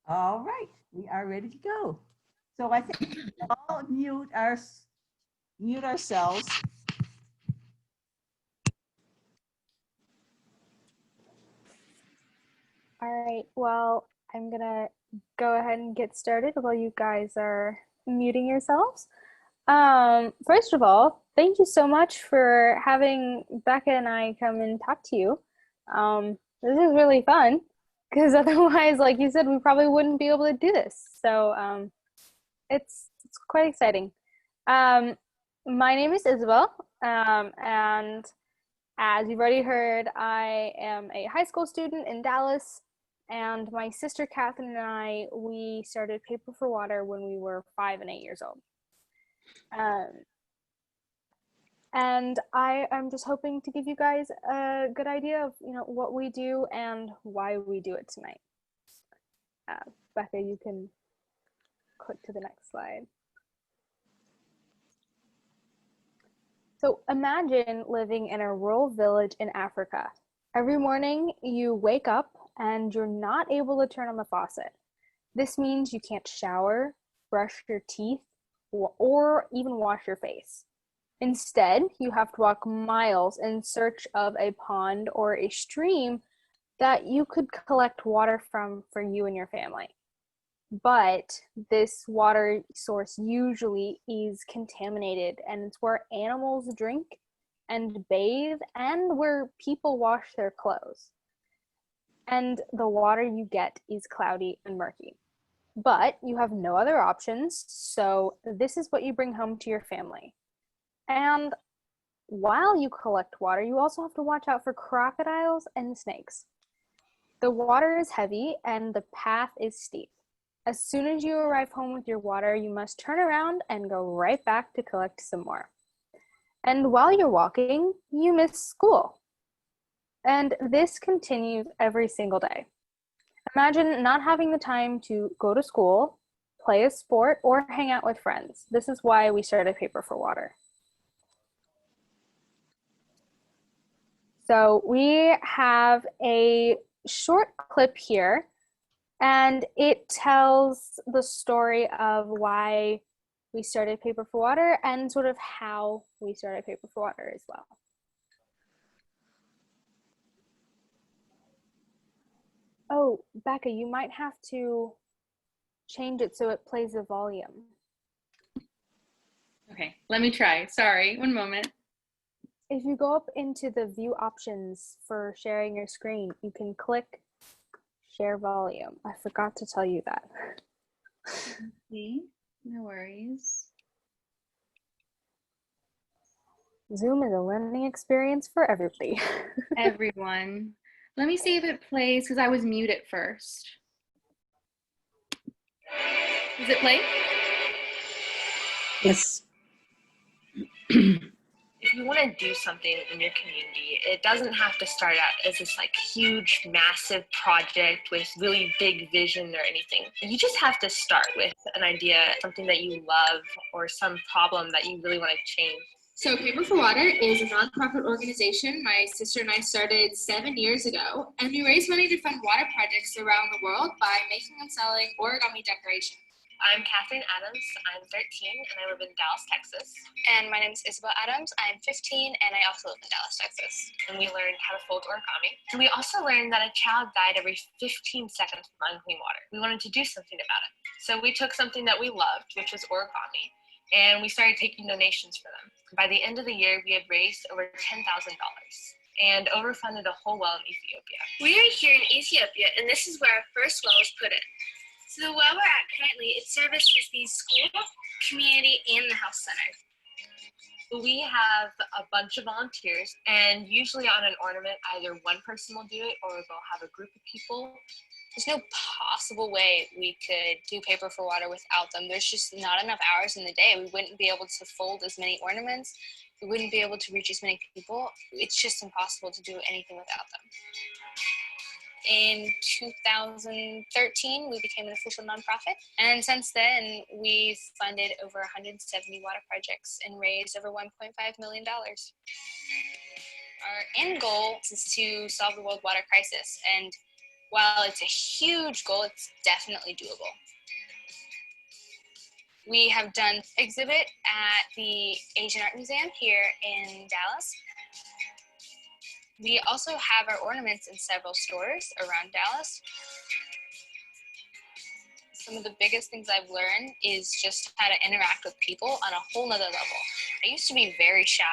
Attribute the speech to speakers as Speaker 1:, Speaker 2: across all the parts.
Speaker 1: All right, we are ready to go. So I think we all mute ourselves.
Speaker 2: All right, well, I'm gonna go ahead and get started while you guys are muting yourselves. First of all, thank you so much for having Becca and I come and talk to you. This is really fun because otherwise, like you said, we probably wouldn't be able to do this. So it's quite exciting. Um, my name is Isabel, and as you've already heard, I am a high school student in Dallas, and my sister Catherine and I, we started Paper for Water when we were 5 and 8 years old. Um, and I am just hoping to give you guys a good idea of what we do and why we do it tonight. Becca, you can click to the next slide. So imagine living in a rural village in Africa. Every morning you wake up and you're not able to turn on the faucet. This means you can't shower, brush your teeth, or even wash your face. Instead, you have to walk miles in search of a pond or a stream that you could collect water from for you and your family. But this water source usually is contaminated, and it's where animals drink and bathe and where people wash their clothes. And the water you get is cloudy and murky. But you have no other options, so this is what you bring home to your family. And while you collect water, you also have to watch out for crocodiles and snakes. The water is heavy and the path is steep. As soon as you arrive home with your water, you must turn around and go right back to collect some more. And while you're walking, you miss school. And this continues every single day. Imagine not having the time to go to school, play a sport, or hang out with friends. This is why we started Paper for Water. So we have a short clip here, and it tells the story of why we started Paper for Water and sort of how we started Paper for Water as well. Oh, Becca, you might have to change it so it plays the volume.
Speaker 3: Okay, let me try. Sorry, one moment.
Speaker 2: If you go up into the view options for sharing your screen, you can click share volume. I forgot to tell you that.
Speaker 3: See, no worries.
Speaker 2: Zoom is a learning experience for everybody.
Speaker 3: Everyone. Let me see if it plays because I was muted first. Does it play?
Speaker 4: Yes.
Speaker 5: If you want to do something in your community, it doesn't have to start out as this like huge, massive project with really big vision or anything. You just have to start with an idea, something that you love, or some problem that you really want to change.
Speaker 6: So Paper for Water is a nonprofit organization my sister and I started 7 years ago, and we raise money to fund water projects around the world by making and selling origami decorations.
Speaker 5: I'm Catherine Adams. I'm 13 and I live in Dallas, Texas.
Speaker 7: And my name is Isabel Adams. I'm 15 and I also live in Dallas, Texas.
Speaker 5: And we learned how to fold origami. And we also learned that a child died every 15 seconds from unclean water. We wanted to do something about it. So we took something that we loved, which was origami, and we started taking donations for them. By the end of the year, we had raised over $10,000 and overfunded a whole well in Ethiopia.
Speaker 6: We are here in Ethiopia, and this is where our first well was put in. So the well we're at currently, it services the school, community, and the health center.
Speaker 5: We have a bunch of volunteers, and usually on an ornament, either one person will do it or they'll have a group of people.
Speaker 7: There's no possible way we could do Paper for Water without them. There's just not enough hours in the day. We wouldn't be able to fold as many ornaments. We wouldn't be able to reach as many people. It's just impossible to do anything without them. In 2013, we became an official nonprofit, and since then, we've funded over 170 water projects and raised over $1.5 million. Our end goal is to solve the world water crisis, and while it's a huge goal, it's definitely doable. We have done exhibit at the Asian Art Museum here in Dallas. We also have our ornaments in several stores around Dallas. Some of the biggest things I've learned is just how to interact with people on a whole nother level. I used to be very shy.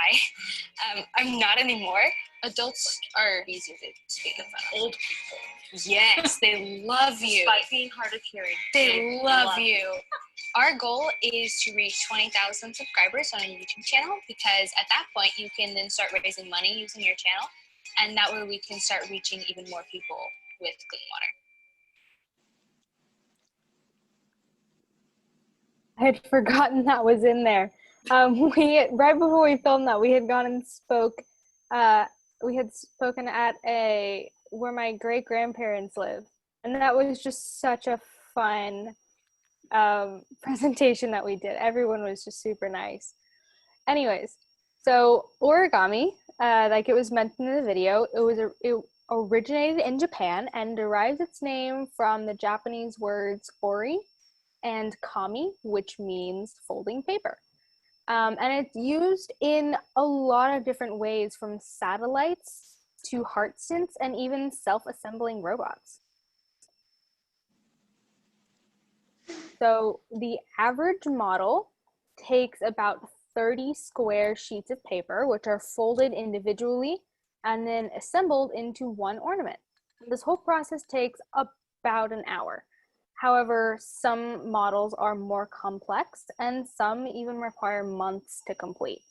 Speaker 7: I'm not anymore. Adults are easier to speak in front of.
Speaker 5: Old people.
Speaker 7: Yes, they love you.
Speaker 5: Despite being hard of hearing.
Speaker 7: They love you. Our goal is to reach 20,000 subscribers on our YouTube channel, because at that point you can then start raising money using your channel, and that way we can start reaching even more people with clean water.
Speaker 2: I had forgotten that was in there. We right before we filmed that, we had gone and spoke. We had spoken at where my great grandparents live, and that was just such a fun presentation that we did. Everyone was just super nice. Anyways, so origami, like it was mentioned in the video, it originated in Japan and derives its name from the Japanese words ori and kami, which means folding paper. And it's used in a lot of different ways, from satellites to heart synths and even self-assembling robots. So the average model takes about 30 square sheets of paper, which are folded individually and then assembled into one ornament. This whole process takes about an hour. However, some models are more complex and some even require months to complete.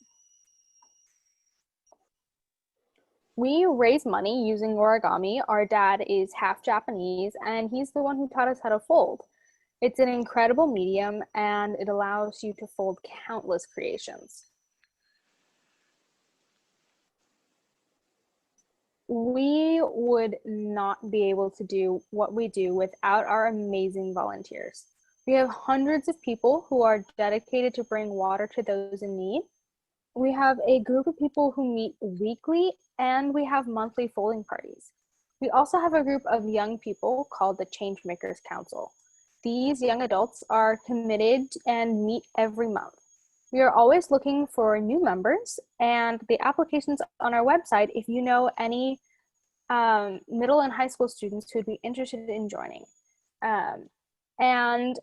Speaker 2: We raise money using origami. Our dad is half Japanese, and he's the one who taught us how to fold. It's an incredible medium, and it allows you to fold countless creations. We would not be able to do what we do without our amazing volunteers. We have hundreds of people who are dedicated to bring water to those in need. We have a group of people who meet weekly, and we have monthly folding parties. We also have a group of young people called the Changemakers Council. These young adults are committed and meet every month. We are always looking for new members, and the applications on our website if you know any middle and high school students who would be interested in joining. And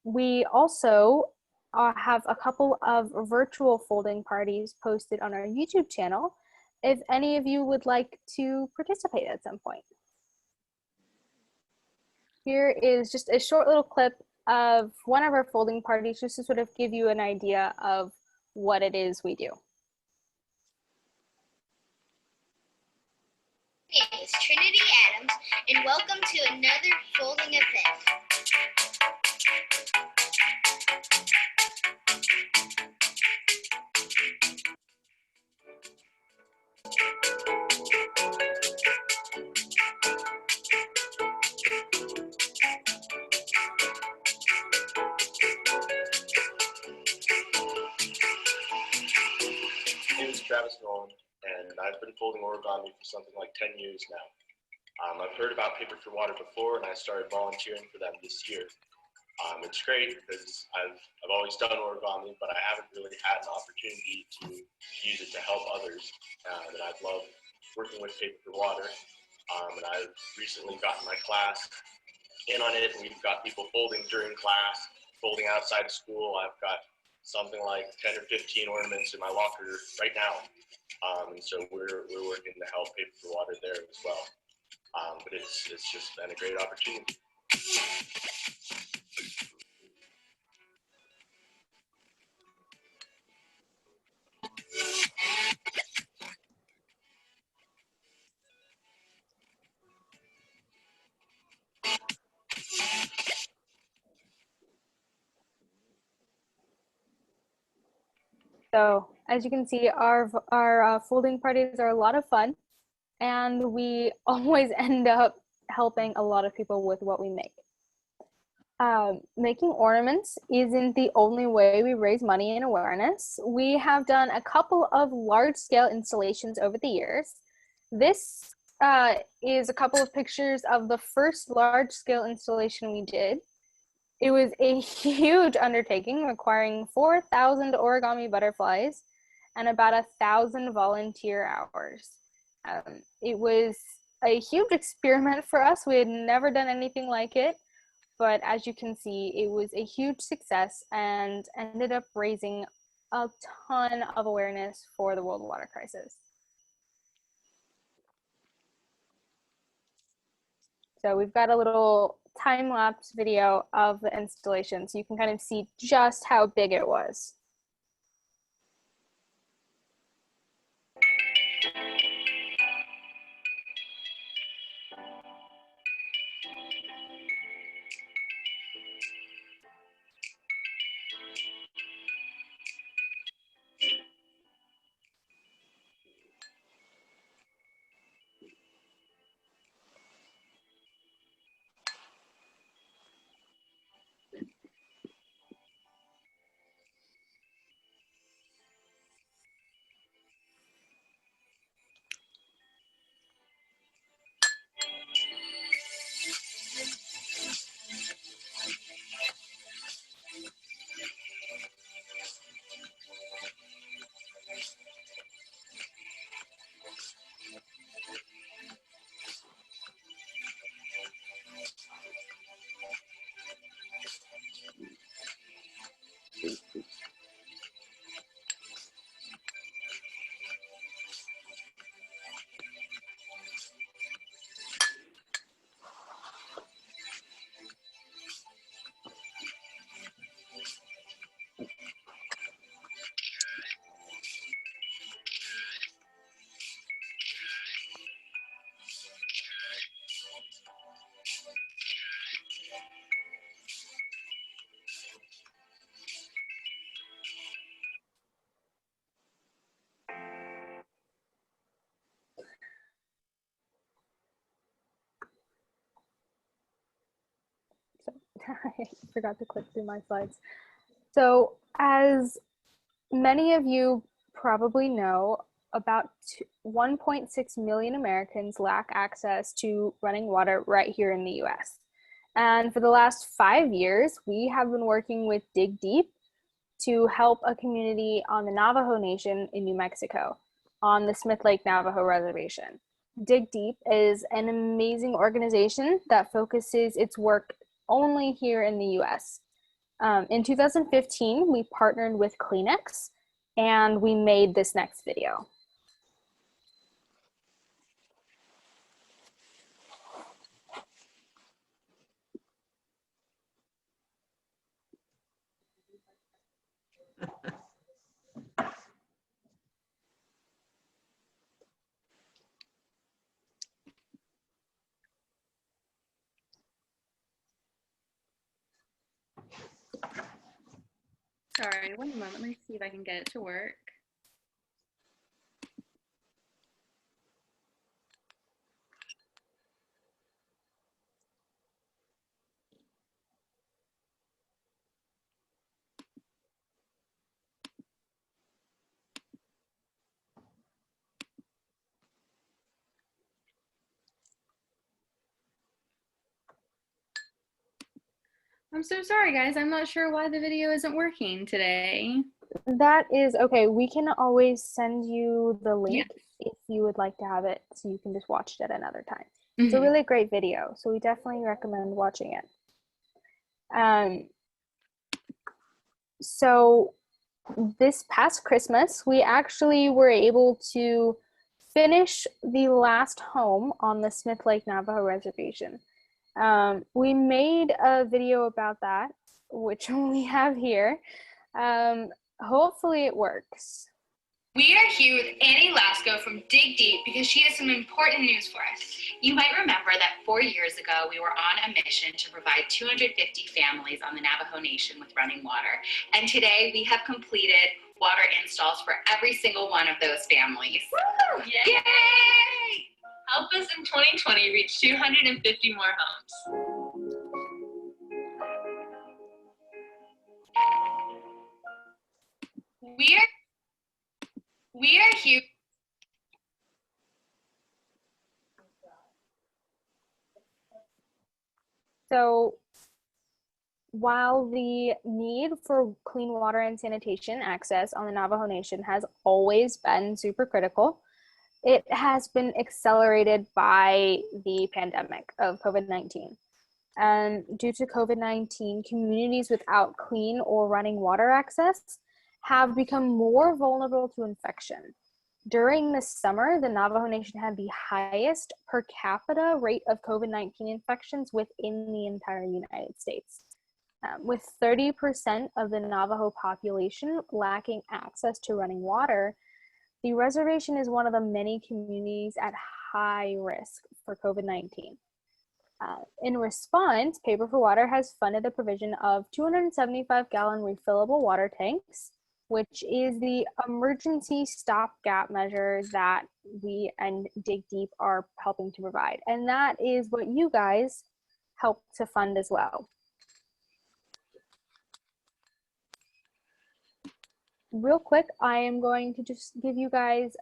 Speaker 2: we also have a couple of virtual folding parties posted on our YouTube channel if any of you would like to participate at some point. Here is just a short little clip of one of our folding parties, just to sort of give you an idea of what it is we do.
Speaker 4: My name is Trinity Adams, and welcome to another folding event.
Speaker 8: My name is Travis Nolan, and I've been folding origami for something like 10 years now. I've heard about Paper for Water before, and I started volunteering for them this year. It's great because I've always done origami, but I haven't really had an opportunity to use it to help others. And I've loved working with Paper for Water, and I've recently gotten my class in on it. We've got people folding during class, folding outside of school. I've got something like 10 or 15 ornaments in my locker right now. And so we're working to help Paper for Water there as well. But it's just been a great opportunity.
Speaker 2: So as you can see, our folding parties are a lot of fun, and we always end up helping a lot of people with what we make. Making ornaments isn't the only way we raise money and awareness. We have done a couple of large-scale installations over the years. This is a couple of pictures of the first large-scale installation we did. It was a huge undertaking requiring 4,000 origami butterflies and about 1,000 volunteer hours. It was a huge experiment for us. We had never done anything like it, but as you can see, it was a huge success and ended up raising a ton of awareness for the world water crisis. So we've got a little time-lapse video of the installation so you can kind of see just how big it was. I forgot to click through my slides. So as many of you probably know, about 1.6 million Americans lack access to running water right here in the US. And for the last 5 years, we have been working with Dig Deep to help a community on the Navajo Nation in New Mexico on the Smith Lake Navajo Reservation. Dig Deep is an amazing organization that focuses its work only here in the US. In 2015, we partnered with Kleenex and we made this next video.
Speaker 3: Sorry, one moment. Let me see if I can get it to work. I'm so sorry, guys. I'm not sure why the video isn't working today.
Speaker 2: That is okay. We can always send you the link
Speaker 3: Yeah.
Speaker 2: if you would like to have it so you can just watch it at another time. It's a really great video, so we definitely recommend watching it. So this past Christmas, we actually were able to finish the last home on the Smith Lake Navajo Reservation. We made a video about that, which we have here. Hopefully it works.
Speaker 9: We are here with Annie Lasco from Dig Deep because she has some important news for us.
Speaker 10: You might remember that 4 years ago, we were on a mission to provide 250 families on the Navajo Nation with running water. And today we have completed water installs for every single one of those families.
Speaker 9: Woo!
Speaker 10: Yay!
Speaker 9: Yay!
Speaker 5: Help us in 2020 reach 250 more homes.
Speaker 9: We are here.
Speaker 2: So while the need for clean water and sanitation access on the Navajo Nation has always been super critical, it has been accelerated by the pandemic of COVID-19. And due to COVID-19, communities without clean or running water access have become more vulnerable to infection. During the summer, the Navajo Nation had the highest per capita rate of COVID-19 infections within the entire United States. With 30% of the Navajo population lacking access to running water, the reservation is one of the many communities at high risk for COVID-19. In response, Paper for Water has funded the provision of 275-gallon refillable water tanks, which is the emergency stopgap measure that we and Dig Deep are helping to provide. And that is what you guys help to fund as well. Real quick, I am going to just give you guys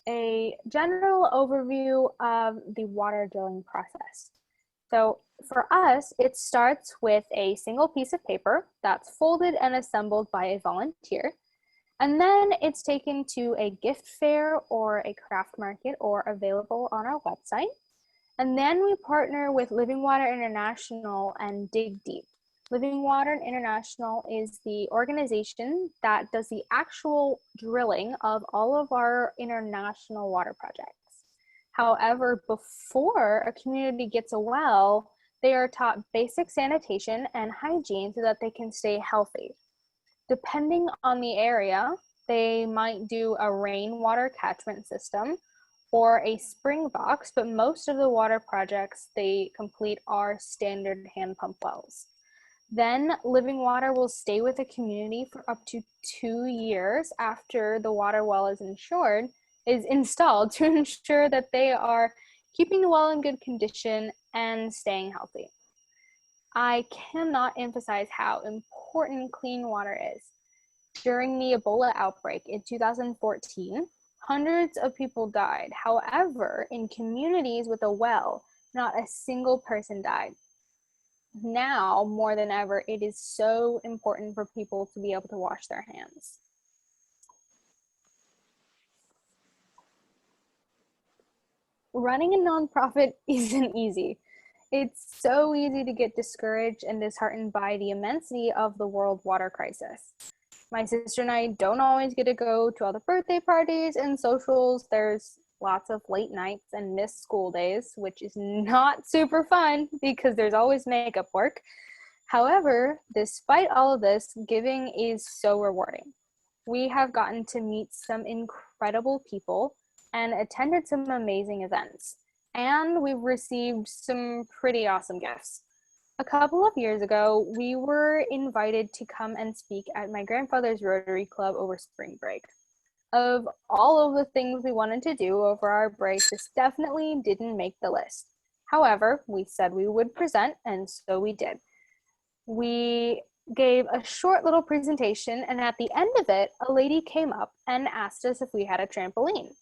Speaker 2: a general overview of the water drilling process. So for us, it starts with a single piece of paper that's folded and assembled by a volunteer. And then it's taken to a gift fair or a craft market or available on our website. And then we partner with Living Water International and Dig Deep. Living Water International is the organization that does the actual drilling of all of our international water projects. However, before a community gets a well, they are taught basic sanitation and hygiene so that they can stay healthy. Depending on the area, they might do a rainwater catchment system or a spring box, but most of the water projects they complete are standard hand pump wells. Then Living Water will stay with the community for up to 2 years after the water well is installed to ensure that they are keeping the well in good condition and staying healthy. I cannot emphasize how important clean water is. During the Ebola outbreak in 2014, hundreds of people died. However, in communities with a well, not a single person died. Now, more than ever, it is so important for people to be able to wash their hands. Running a nonprofit isn't easy. It's so easy to get discouraged and disheartened by the immensity of the world water crisis. My sister and I don't always get to go to all the birthday parties and socials. There's lots of late nights and missed school days, which is not super fun because there's always makeup work. However, despite all of this, giving is so rewarding. We have gotten to meet some incredible people and attended some amazing events, and we've received some pretty awesome gifts. A couple of years ago, we were invited to come and speak at my grandfather's Rotary Club over spring break. Of all of the things we wanted to do over our break, this definitely didn't make the list. However, we said we would present, and so we did. We gave a short little presentation, and at the end of it, a lady came up and asked us if we had a trampoline.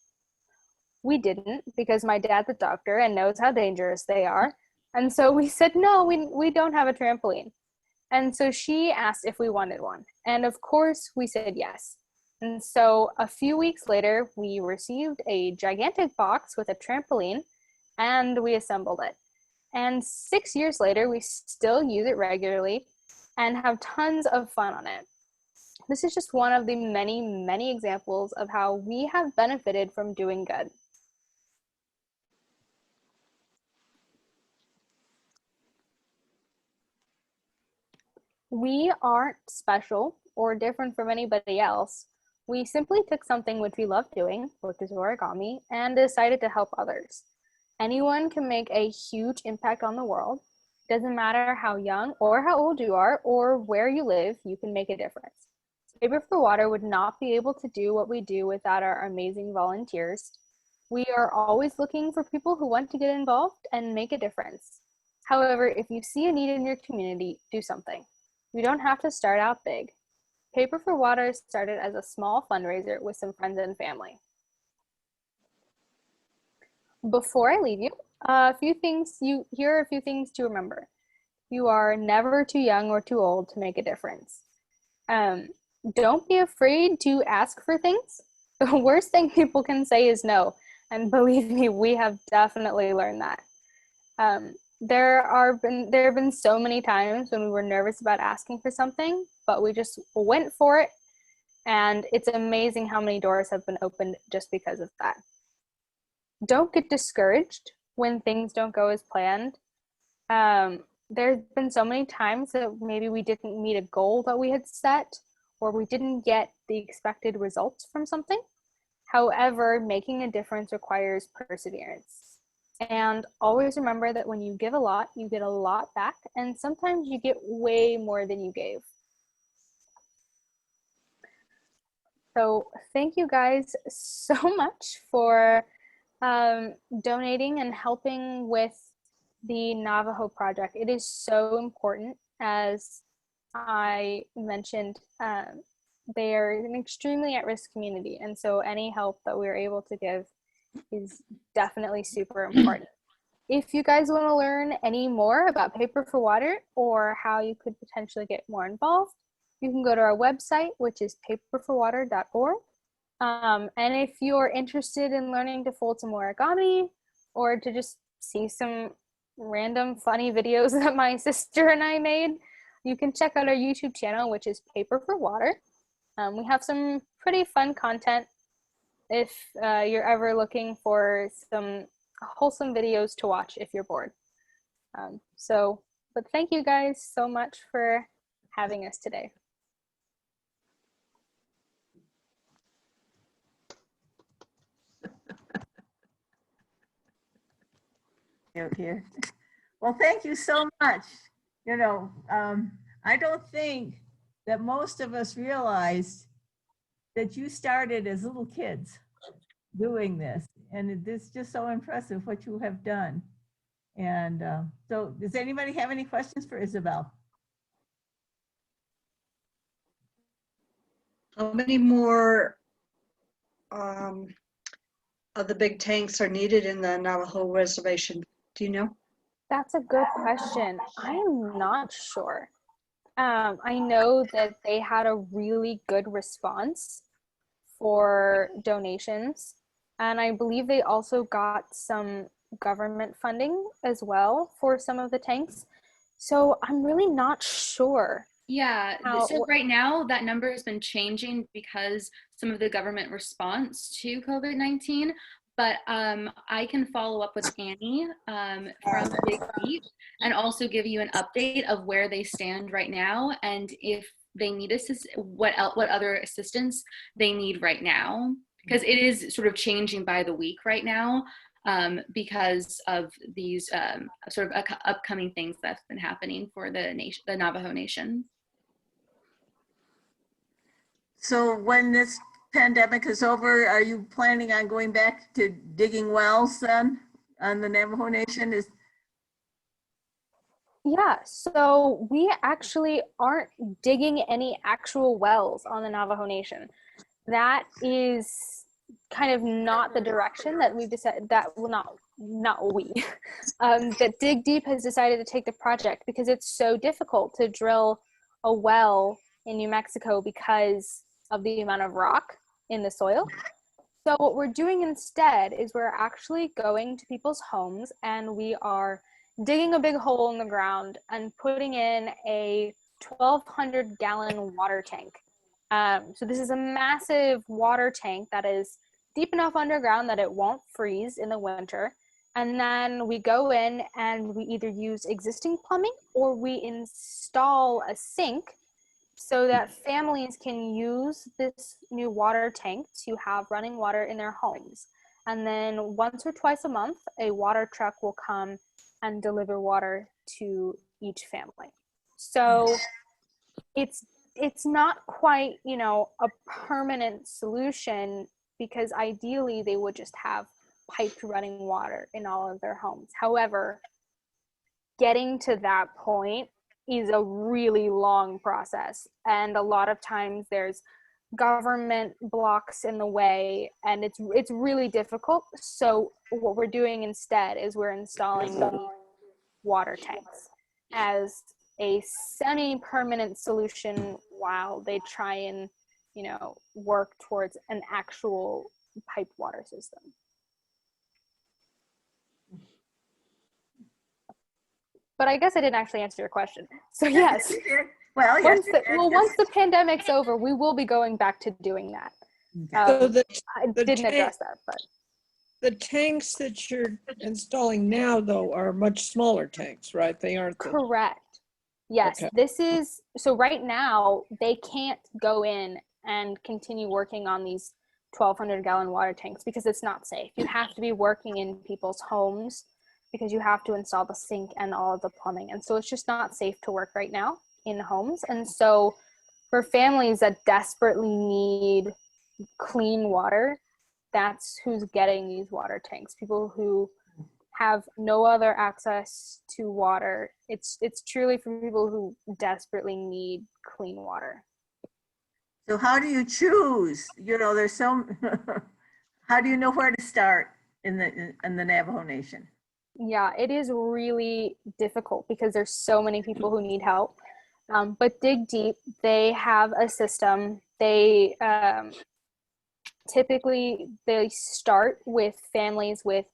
Speaker 2: We didn't, because my dad's a doctor and knows how dangerous they are. And so we said, no, we don't have a trampoline. And so she asked if we wanted one. And of course, we said yes. And so a few weeks later, we received a gigantic box with a trampoline, and we assembled it. And 6 years later, we still use it regularly and have tons of fun on it. This is just one of the many, many examples of how we have benefited from doing good. We aren't special or different from anybody else. We simply took something which we love doing, which is origami, and decided to help others. Anyone can make a huge impact on the world. Doesn't matter how young or how old you are or where you live, you can make a difference. Paper for Water would not be able to do what we do without our amazing volunteers. We are always looking for people who want to get involved and make a difference. However, if you see a need in your community, do something. You don't have to start out big. Paper for Water started as a small fundraiser with some friends and family. Before I leave you, here are a few things to remember. You are never too young or too old to make a difference. Don't be afraid to ask for things. The worst thing people can say is no. And believe me, we have definitely learned that. There have been so many times when we were nervous about asking for something, but we just went for it. And it's amazing how many doors have been opened just because of that. Don't get discouraged when things don't go as planned. There's been so many times that maybe we didn't meet a goal that we had set, or we didn't get the expected results from something. However, making a difference requires perseverance. And always remember that when you give a lot, you get a lot back, and sometimes you get way more than you gave. So thank you guys so much for donating and helping with the Navajo project. It is so important. As I mentioned, they are an extremely at-risk community, and so any help that we're able to give is definitely super important. If you guys want to learn any more about Paper for Water or how you could potentially get more involved, you can go to our website, which is paperforwater.org. And if you're interested in learning to fold some origami, or to just see some random funny videos that my sister and I made, you can check out our YouTube channel, which is Paper for Water. We have some pretty fun content if you're ever looking for some wholesome videos to watch if you're bored. But thank you guys so much for having us today.
Speaker 1: Here. Well, thank you so much. You know, I don't think that most of us realized that you started as little kids doing this, and it's just so impressive what you have done. And so does anybody have any questions for Isabel?
Speaker 11: How many more of the big tanks are needed in the Navajo reservation? Do you know?
Speaker 2: That's a good question. I'm not sure. I know that they had a really good response for donations, and I believe they also got some government funding as well for some of the tanks. So I'm really not sure.
Speaker 3: Yeah, so right now that number has been changing because some of the government response to COVID-19, but I can follow up with Annie from Dig Deep and also give you an update of where they stand right now, and if they need what other assistance they need right now, because it is sort of changing by the week right now because of these sort of upcoming things that's been happening for the Navajo Nation.
Speaker 1: So when this pandemic is over, are you planning on going back to digging wells then on the Navajo Nation?
Speaker 2: Yeah, so we actually aren't digging any actual wells on the Navajo Nation. That is kind of not the direction that we've decided, that Dig Deep has decided to take the project, because it's so difficult to drill a well in New Mexico because of the amount of rock in the soil. So what we're doing instead is we're actually going to people's homes, and we are digging a big hole in the ground and putting in a 1,200 gallon water tank. So this is a massive water tank that is deep enough underground that it won't freeze in the winter. And then we go in and we either use existing plumbing or we install a sink so that families can use this new water tank to have running water in their homes. And then once or twice a month, a water truck will come and deliver water to each family. So it's not quite, a permanent solution, because ideally they would just have piped running water in all of their homes. However, getting to that point is a really long process, and a lot of times there's government blocks in the way, and it's really difficult. So what we're doing instead is we're installing water tanks. as a semi-permanent solution while they try and, work towards an actual piped water system. But I guess I didn't actually answer your question. So yes,
Speaker 1: Well, yes,
Speaker 2: once the pandemic's over, we will be going back to doing that.
Speaker 12: So
Speaker 2: I didn't address that, but
Speaker 12: the tanks that you're installing now, though, are much smaller tanks, right? They aren't
Speaker 2: correct. Yes,
Speaker 12: Okay.
Speaker 2: this is, so right now, they can't go in and continue working on these 1,200 gallon water tanks because it's not safe. You have to be working in people's homes because you have to install the sink and all of the plumbing. And so it's just not safe to work right now in homes. And so for families that desperately need clean water, that's who's getting these water tanks. People who have no other access to water. It's truly for people who desperately need clean water.
Speaker 1: So how do you choose? There's some, how do you know where to start in the Navajo Nation?
Speaker 2: Yeah, it is really difficult because there's so many people who need help. But Dig Deep, they have a system. They typically start with families with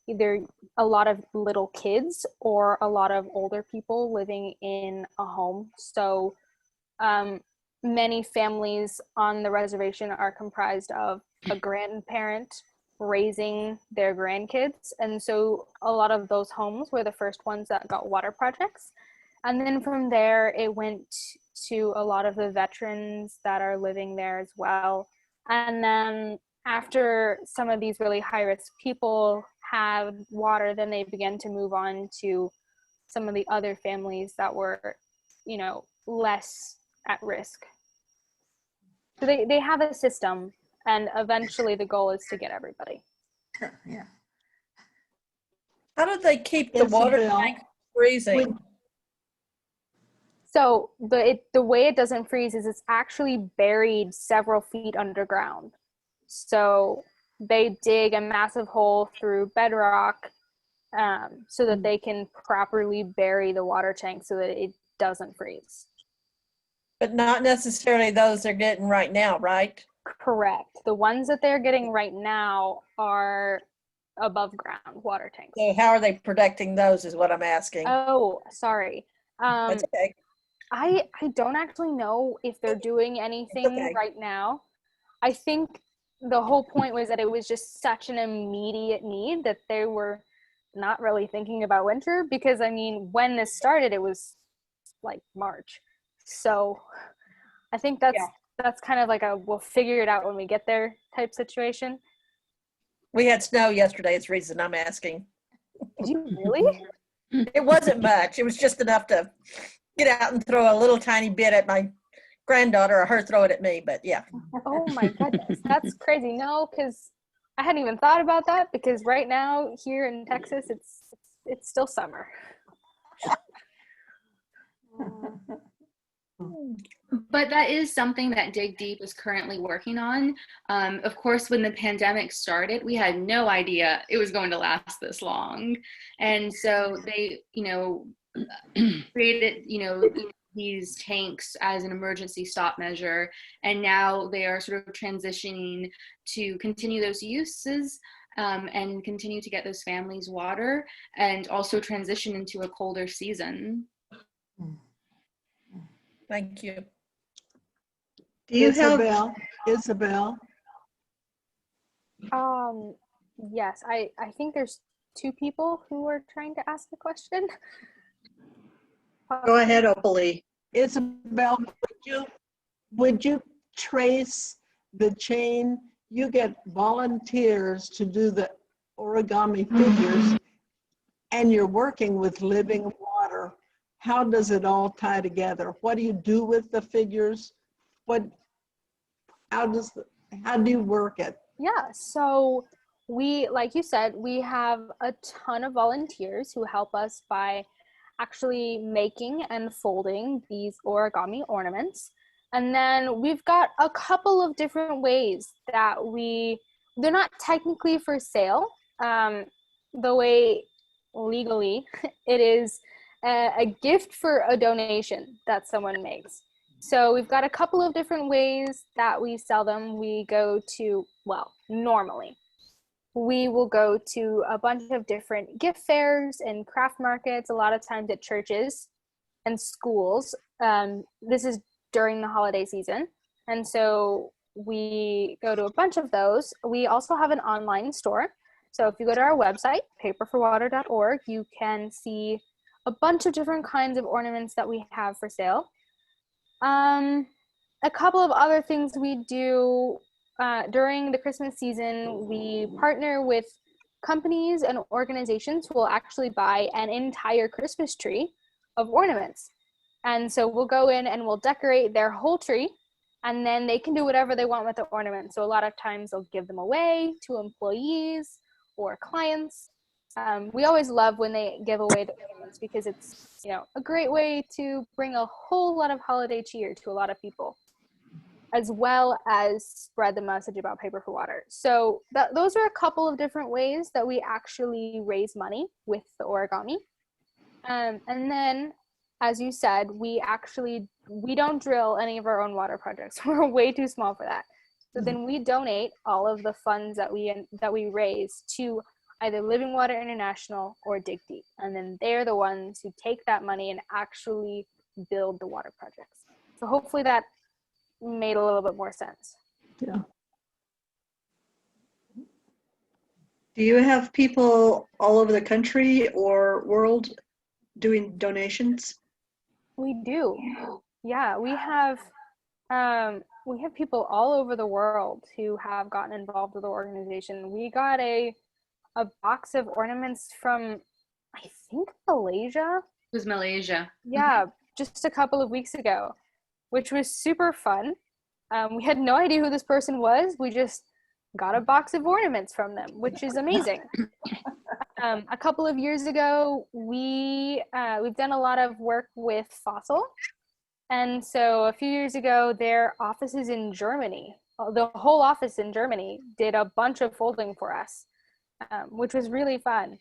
Speaker 2: either a lot of little kids or a lot of older people living in a home. So many families on the reservation are comprised of a grandparent raising their grandkids. And so a lot of those homes were the first ones that got water projects. And then from there, it went to a lot of the veterans that are living there as well. And then after some of these really high-risk people had water, then they began to move on to some of the other families that were, less at risk. So they have a system, and eventually the goal is to get everybody.
Speaker 1: Yeah.
Speaker 12: How do they keep the water tank freezing?
Speaker 2: So the way it doesn't freeze is it's actually buried several feet underground. So they dig a massive hole through bedrock so that they can properly bury the water tank so that it doesn't freeze.
Speaker 12: But not necessarily those they're getting right now, right?
Speaker 2: Correct. The ones that they're getting right now are above ground water tanks.
Speaker 12: So how are they protecting those is what I'm asking.
Speaker 2: Oh, sorry.
Speaker 12: That's okay.
Speaker 2: I don't actually know if they're doing anything right now. I think the whole point was that it was just such an immediate need that they were not really thinking about winter, because when this started, it was like March. So I think that's kind of like a we'll figure it out when we get there type situation.
Speaker 12: We had snow yesterday, is the reason I'm asking.
Speaker 2: Did you really?
Speaker 12: It wasn't much. It was just enough to get out and throw a little tiny bit at my granddaughter, or her throw it at me, but yeah.
Speaker 2: Oh my goodness, that's crazy. No, because I hadn't even thought about that, because right now here in Texas, it's still summer.
Speaker 3: But that is something that Dig Deep is currently working on. Of course, when the pandemic started, we had no idea it was going to last this long. And so they, created, these tanks as an emergency stop measure. And now they are sort of transitioning to continue those uses and continue to get those families water, and also transition into a colder season.
Speaker 12: Thank you.
Speaker 11: Do you
Speaker 13: Isabel? Isabel?
Speaker 2: Yes, I think there's two people who are trying to ask the question.
Speaker 11: Go ahead, Opalie.
Speaker 13: Isabel, would you trace the chain? You get volunteers to do the origami figures, and you're working with living water. How does it all tie together? What do you do with the figures? How do you work it?
Speaker 2: Yeah, so we, like you said, we have a ton of volunteers who help us by actually making and folding these origami ornaments. And then we've got a couple of different ways that they're not technically for sale. The way legally it is a gift for a donation that someone makes. So we've got a couple of different ways that we sell them. We go to, well, normally, we will go to a bunch of different gift fairs and craft markets, a lot of times at churches and schools. This is during the holiday season. And so we go to a bunch of those. We also have an online store. So if you go to our website, paperforwater.org, you can see a bunch of different kinds of ornaments that we have for sale. A couple of other things we do during the Christmas season, we partner with companies and organizations who will actually buy an entire Christmas tree of ornaments. And so we'll go in and we'll decorate their whole tree, and then they can do whatever they want with the ornaments. So a lot of times they'll give them away to employees or clients. We always love when they give away the ornaments because it's, you know, a great way to bring a whole lot of holiday cheer to a lot of people, as well as spread the message about Paper for Water. So those are a couple of different ways that we actually raise money with the origami. And then, as you said, we don't drill any of our own water projects. We're way too small for that. So then we donate all of the funds that we raise to either Living Water International or Dig Deep. And then they're the ones who take that money and actually build the water projects. So hopefully that made a little bit more sense.
Speaker 13: Yeah.
Speaker 11: Do you have people all over the country or world doing donations?
Speaker 2: We do. Yeah, we have people all over the world who have gotten involved with the organization. We got a box of ornaments from, I think, Malaysia.
Speaker 3: It was Malaysia.
Speaker 2: Yeah, just a couple of weeks ago, which was super fun. We had no idea who this person was. We just got a box of ornaments from them, which is amazing. A couple of years ago, we've done a lot of work with Fossil. And so a few years ago, their offices in Germany, the whole office in Germany, did a bunch of folding for us, which was really fun.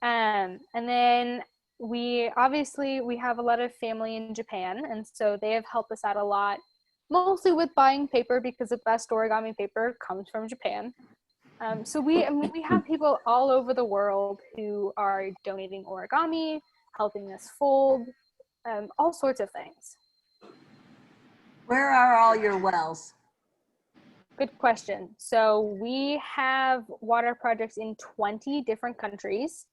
Speaker 2: And then we have a lot of family in Japan, and so they have helped us out a lot, mostly with buying paper because the best origami paper comes from Japan. So we have people all over the world who are donating origami, helping us fold, all sorts of things.
Speaker 1: Where are all your wells?
Speaker 2: Good question. So we have water projects in 20 different countries,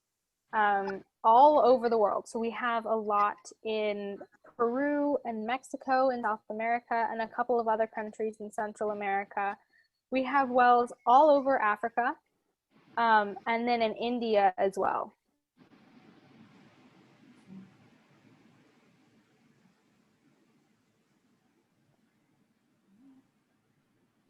Speaker 2: all over the world. So we have a lot in Peru and Mexico and South America and a couple of other countries in Central America. We have wells all over Africa, and then in India as well.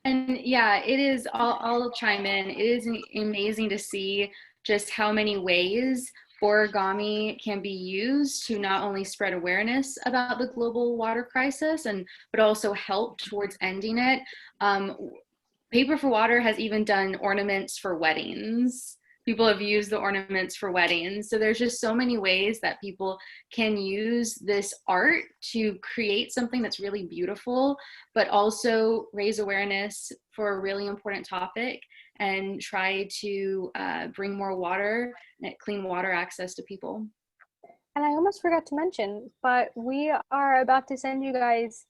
Speaker 3: And yeah, it is, I'll chime in. It is amazing to see just how many ways origami can be used to not only spread awareness about the global water crisis, but also help towards ending it. Paper for Water has even done ornaments for weddings. People have used the ornaments for weddings. So there's just so many ways that people can use this art to create something that's really beautiful, but also raise awareness for a really important topic and try to bring more water, clean water access to people.
Speaker 2: And I almost forgot to mention, but we are about to send you guys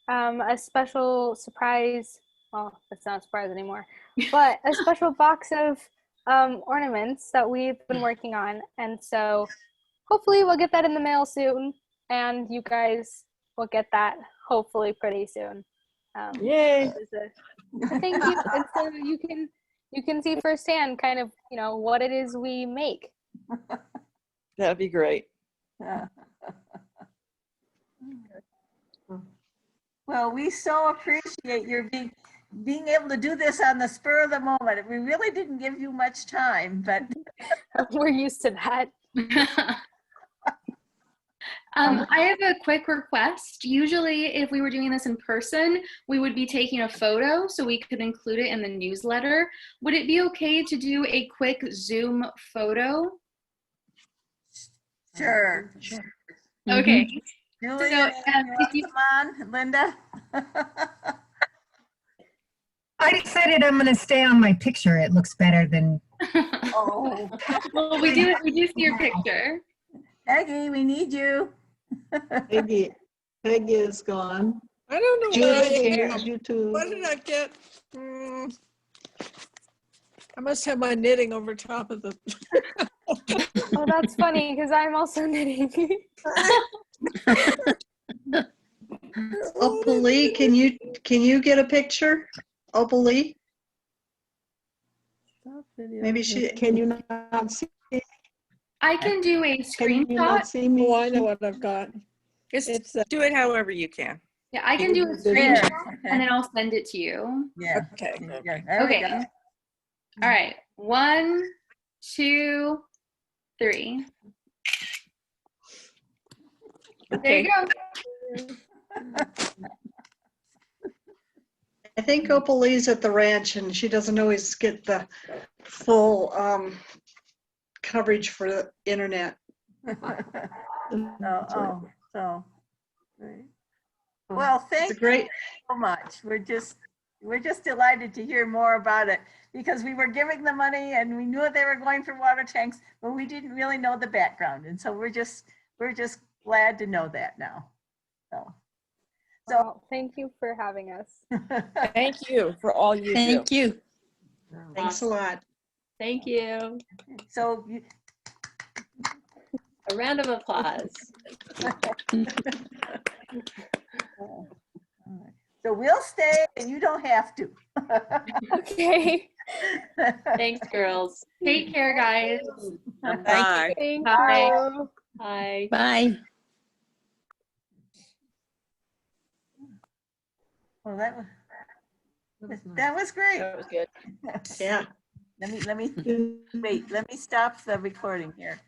Speaker 2: a special surprise. Well, it's not a surprise anymore, but a special box of ornaments that we've been working on. And so hopefully we'll get that in the mail soon, and you guys will get that hopefully pretty soon.
Speaker 12: Yay!
Speaker 2: Thank you. And so you can see firsthand kind of, what it is we make.
Speaker 14: That'd be great.
Speaker 1: Well, we so appreciate your being able to do this on the spur of the moment. We really didn't give you much time, but
Speaker 2: we're used to that.
Speaker 3: I have a quick request. Usually if we were doing this in person, we would be taking a photo so we could include it in the newsletter. Would it be okay to do a quick Zoom photo?
Speaker 1: Sure.
Speaker 3: Okay.
Speaker 1: Julie,
Speaker 3: So,
Speaker 1: you wanna come on, Linda?
Speaker 15: I decided I'm going to stay on my picture. It looks better than.
Speaker 1: Oh.
Speaker 3: Well, we do see your picture.
Speaker 1: Peggy, we need you.
Speaker 13: Peggy is gone.
Speaker 14: I don't know
Speaker 13: Judith,
Speaker 14: what I
Speaker 13: can
Speaker 14: have.
Speaker 13: you two?
Speaker 14: What did I get? I must have my knitting over top of the.
Speaker 2: Oh, that's funny because I'm also knitting.
Speaker 11: Opal Lee, can you get a picture? Opal Lee? Maybe she.
Speaker 13: Can you not see?
Speaker 3: I can do a
Speaker 13: Can you not
Speaker 3: screenshot.
Speaker 13: see me?
Speaker 14: Oh, I know what I've got. It's
Speaker 16: Do it however you can.
Speaker 3: Yeah, I can do a
Speaker 1: There,
Speaker 3: screenshot and then I'll send it to you.
Speaker 1: Yeah.
Speaker 14: okay.
Speaker 1: Yeah, there we
Speaker 3: Okay.
Speaker 1: go.
Speaker 3: All right. 1, 2, 3. There you go.
Speaker 11: I think Opal Lee's at the ranch and she doesn't always get the full coverage for the internet.
Speaker 1: So, right. Well, thank
Speaker 11: great.
Speaker 1: you so much. We're just delighted to hear more about it because we were giving the money and we knew they were going for water tanks, but we didn't really know the background. And so we're just glad to know that now. So
Speaker 2: Well, thank you for having us.
Speaker 14: Thank you for all you do.
Speaker 12: Thank you.
Speaker 11: Thanks a lot.
Speaker 17: Thank you.
Speaker 1: So
Speaker 17: A round of applause.
Speaker 1: So we'll stay and you don't have to.
Speaker 2: Okay.
Speaker 17: Thanks, girls.
Speaker 3: Take care, guys.
Speaker 16: Bye.
Speaker 2: Thank
Speaker 3: Bye.
Speaker 2: you.
Speaker 17: Bye.
Speaker 12: Bye.
Speaker 1: Well, that was great.
Speaker 14: That was good.
Speaker 11: Yeah.
Speaker 1: Let me stop the recording here.